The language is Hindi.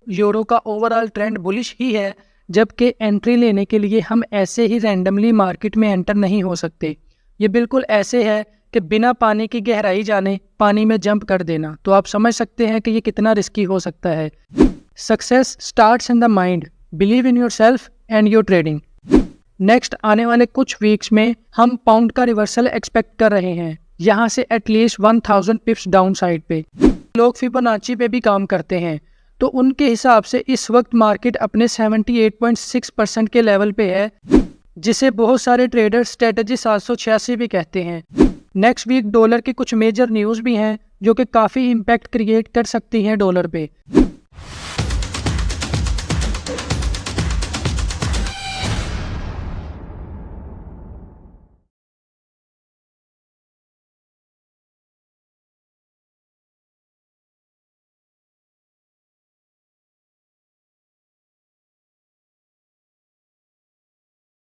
यूरो का ओवरऑल ट्रेंड बुलिश ही है, जबकि एंट्री लेने के लिए हम ऐसे ही रैंडमली मार्केट में एंटर नहीं हो सकते। ये बिल्कुल ऐसे है कि बिना पानी की गहराई जाने पानी में जंप कर देना। तो आप समझ सकते हैं कि ये कितना रिस्की हो सकता है। Success starts in the mind, believe in your self and your trading. Next आने वाले कुछ वीक्स में हम पाउंड का रिवर्सल एक्सपेक्ट कर रहे हैं, यहाँ से एटलीस्ट 1000 पिप्स डाउन साइड पे। लोग फिबोनाची पे भी काम करते हैं, तो उनके हिसाब से इस वक्त मार्केट अपने 78.6% के लेवल पे है, जिसे बहुत सारे ट्रेडर स्ट्रेटजी 786 भी कहते हैं। नेक्स्ट वीक डॉलर के कुछ मेजर न्यूज़ भी हैं जो कि काफ़ी इम्पैक्ट क्रिएट कर सकती हैं डॉलर पे।